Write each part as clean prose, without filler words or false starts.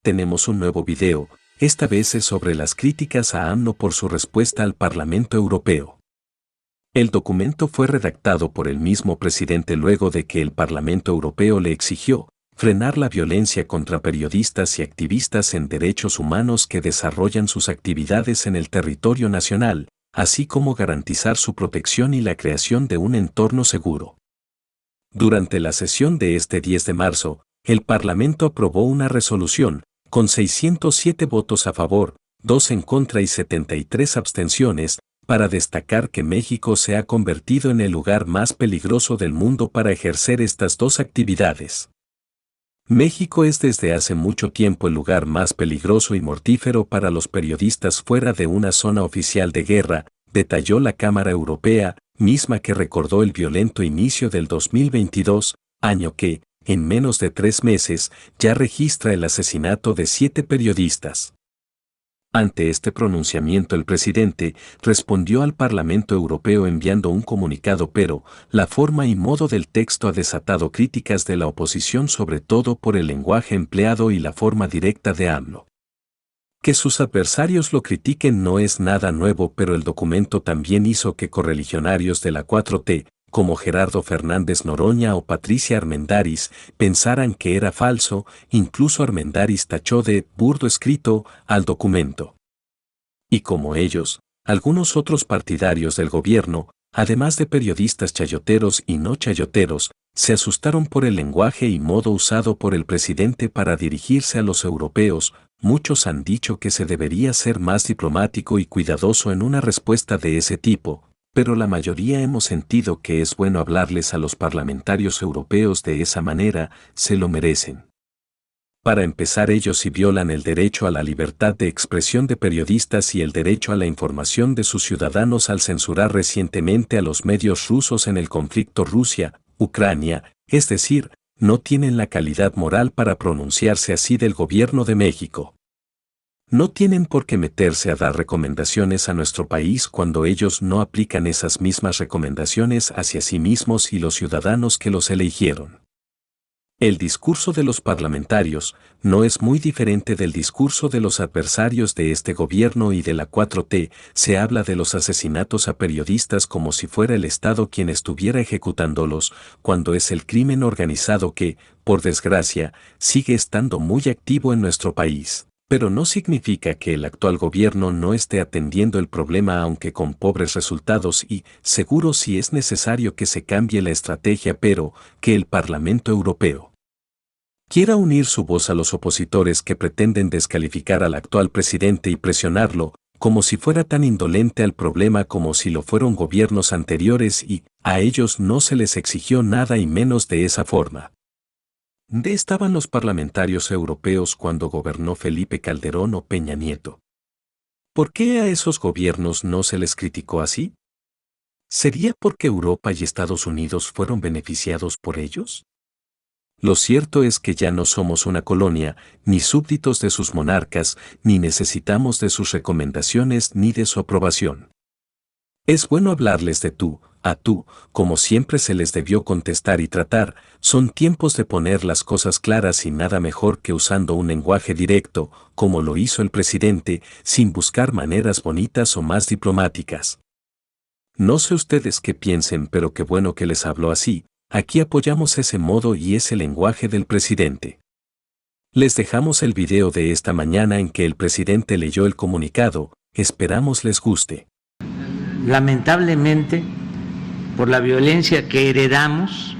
tenemos un nuevo video, esta vez es sobre las críticas a AMLO por su respuesta al Parlamento Europeo. El documento fue redactado por el mismo presidente luego de que el Parlamento Europeo le exigió frenar la violencia contra periodistas y activistas en derechos humanos que desarrollan sus actividades en el territorio nacional, así como garantizar su protección y la creación de un entorno seguro. Durante la sesión de este 10 de marzo, el Parlamento aprobó una resolución, con 607 votos a favor, 2 en contra y 73 abstenciones, para destacar que México se ha convertido en el lugar más peligroso del mundo para ejercer estas dos actividades. México es desde hace mucho tiempo el lugar más peligroso y mortífero para los periodistas fuera de una zona oficial de guerra, detalló la Cámara Europea, misma que recordó el violento inicio del 2022, año que, en menos de 3 meses, ya registra el asesinato de 7 periodistas. Ante este pronunciamiento el presidente respondió al Parlamento Europeo enviando un comunicado, pero la forma y modo del texto ha desatado críticas de la oposición, sobre todo por el lenguaje empleado y la forma directa de AMLO. Que sus adversarios lo critiquen no es nada nuevo, pero el documento también hizo que correligionarios de la 4T, como Gerardo Fernández Noroña o Patricia Armendáriz, pensaran que era falso. Incluso Armendáriz tachó de burdo escrito al documento. Y como ellos, algunos otros partidarios del gobierno, además de periodistas chayoteros y no chayoteros, se asustaron por el lenguaje y modo usado por el presidente para dirigirse a los europeos. Muchos han dicho que se debería ser más diplomático y cuidadoso en una respuesta de ese tipo, pero la mayoría hemos sentido que es bueno hablarles a los parlamentarios europeos de esa manera, se lo merecen. Para empezar, ellos sí violan el derecho a la libertad de expresión de periodistas y el derecho a la información de sus ciudadanos al censurar recientemente a los medios rusos en el conflicto Rusia-Ucrania, es decir, no tienen la calidad moral para pronunciarse así del gobierno de México. No tienen por qué meterse a dar recomendaciones a nuestro país cuando ellos no aplican esas mismas recomendaciones hacia sí mismos y los ciudadanos que los eligieron. El discurso de los parlamentarios no es muy diferente del discurso de los adversarios de este gobierno y de la 4T. Se habla de los asesinatos a periodistas como si fuera el Estado quien estuviera ejecutándolos, cuando es el crimen organizado que, por desgracia, sigue estando muy activo en nuestro país. Pero no significa que el actual gobierno no esté atendiendo el problema, aunque con pobres resultados, y seguro sí es necesario que se cambie la estrategia, pero que el Parlamento Europeo quiera unir su voz a los opositores que pretenden descalificar al actual presidente y presionarlo, como si fuera tan indolente al problema como si lo fueron gobiernos anteriores, y a ellos no se les exigió nada y menos de esa forma. ¿Dónde estaban los parlamentarios europeos cuando gobernó Felipe Calderón o Peña Nieto? ¿Por qué a esos gobiernos no se les criticó así? ¿Sería porque Europa y Estados Unidos fueron beneficiados por ellos? Lo cierto es que ya no somos una colonia, ni súbditos de sus monarcas, ni necesitamos de sus recomendaciones ni de su aprobación. Es bueno hablarles de tú a tú, como siempre se les debió contestar y tratar. Son tiempos de poner las cosas claras y nada mejor que usando un lenguaje directo, como lo hizo el presidente, sin buscar maneras bonitas o más diplomáticas. No sé ustedes qué piensen, pero qué bueno que les habló así. Aquí apoyamos ese modo y ese lenguaje del presidente. Les dejamos el video de esta mañana en que el presidente leyó el comunicado. Esperamos les guste. Lamentablemente, por la violencia que heredamos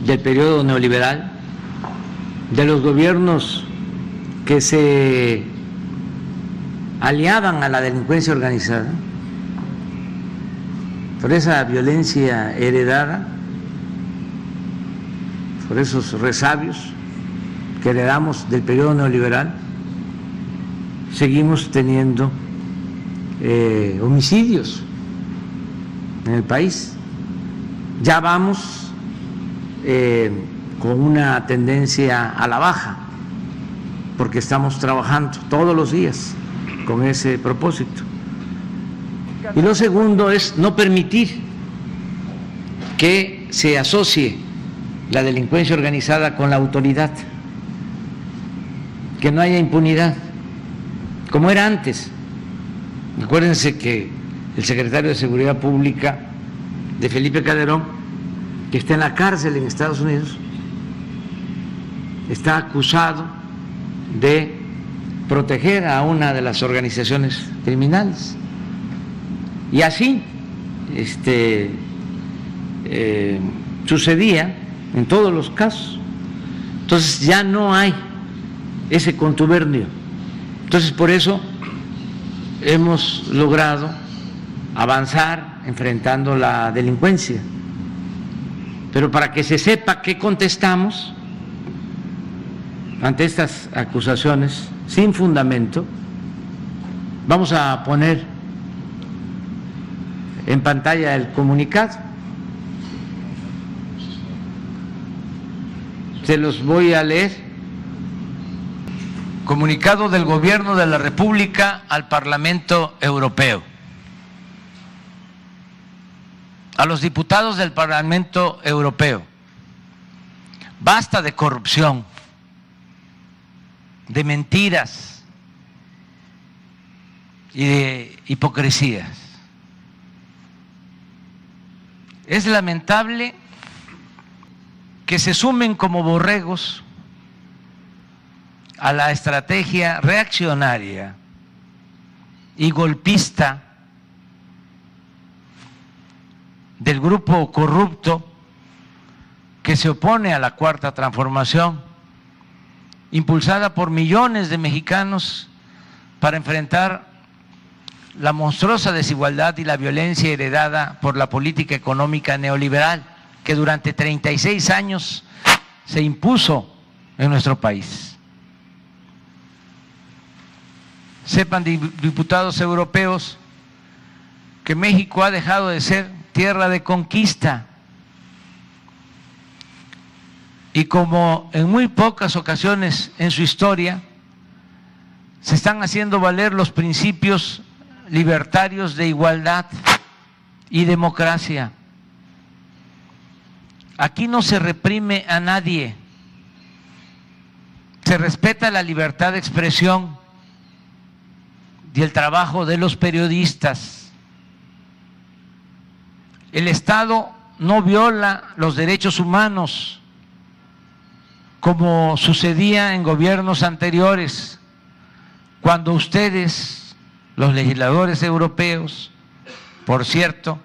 del periodo neoliberal, de los gobiernos que se aliaban a la delincuencia organizada, por esa violencia heredada, por esos resabios que heredamos del periodo neoliberal, seguimos teniendo homicidios en el país. Ya vamos con una tendencia a la baja, porque estamos trabajando todos los días con ese propósito. Y lo segundo es no permitir que se asocie la delincuencia organizada con la autoridad. que no haya impunidad, como era antes. Acuérdense que el secretario de Seguridad Pública de Felipe Calderón, que está en la cárcel en Estados Unidos, está acusado de proteger a una de las organizaciones criminales. Y así sucedía en todos los casos. Entonces ya no hay ese contubernio. Entonces por eso hemos logrado avanzar enfrentando la delincuencia. Pero para que se sepa qué contestamos ante estas acusaciones sin fundamento, vamos a poner en pantalla el comunicado. Se los voy a leer. Comunicado del Gobierno de la República al Parlamento Europeo. A los diputados del Parlamento Europeo: basta de corrupción, de mentiras y de hipocresías. Es lamentable que se sumen como borregos a la estrategia reaccionaria y golpista del grupo corrupto que se opone a la Cuarta Transformación, impulsada por millones de mexicanos para enfrentar la monstruosa desigualdad y la violencia heredada por la política económica neoliberal que durante 36 años se impuso en nuestro país. Sepan, diputados europeos, que México ha dejado de ser tierra de conquista y como en muy pocas ocasiones en su historia se están haciendo valer los principios libertarios de igualdad y democracia. Aquí no se reprime a nadie, se respeta la libertad de expresión y el trabajo de los periodistas. El Estado no viola los derechos humanos como sucedía en gobiernos anteriores, cuando ustedes, los legisladores europeos, por cierto,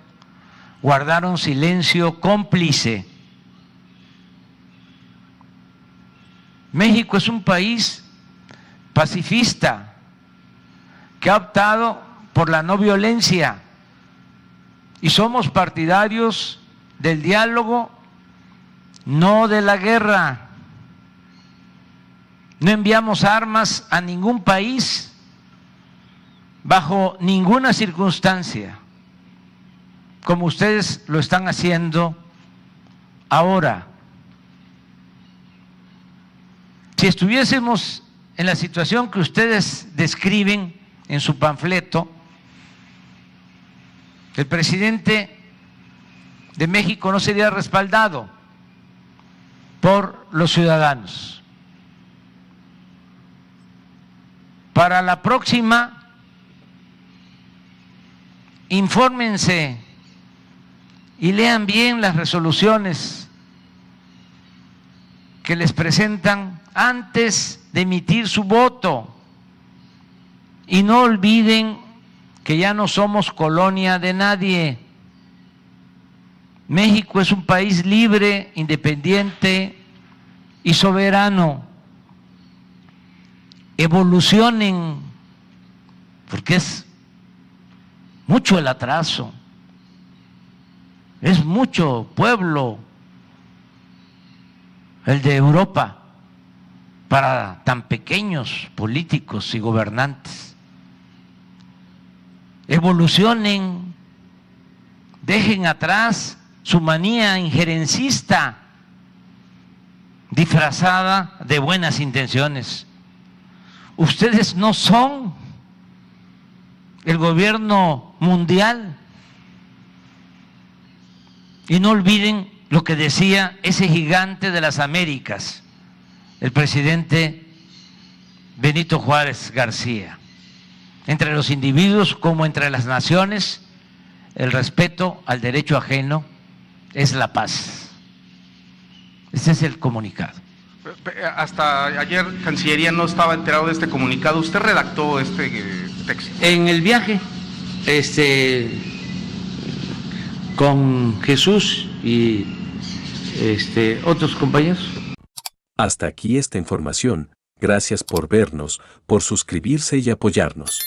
guardaron silencio cómplice. México es un país pacifista que ha optado por la no violencia y somos partidarios del diálogo, no de la guerra. No enviamos armas a ningún país bajo ninguna circunstancia, como ustedes lo están haciendo ahora. Si estuviésemos en la situación que ustedes describen en su panfleto, el presidente de México no sería respaldado por los ciudadanos. Para la próxima, infórmense y lean bien las resoluciones que les presentan antes de emitir su voto. Y no olviden que ya no somos colonia de nadie. México es un país libre, independiente y soberano. Evolucionen, porque es mucho el atraso, es mucho pueblo el de Europa para tan pequeños políticos y gobernantes. Evolucionen, dejen atrás su manía injerencista disfrazada de buenas intenciones. Ustedes no son el gobierno mundial. Y no olviden lo que decía ese gigante de las Américas, el presidente Benito Juárez García. Entre los individuos como entre las naciones, el respeto al derecho ajeno es la paz. Ese es el comunicado. Hasta ayer Cancillería no estaba enterado de este comunicado. ¿Usted redactó este texto? En el viaje, con Jesús y otros compañeros. Hasta aquí esta información. Gracias por vernos, por suscribirse y apoyarnos.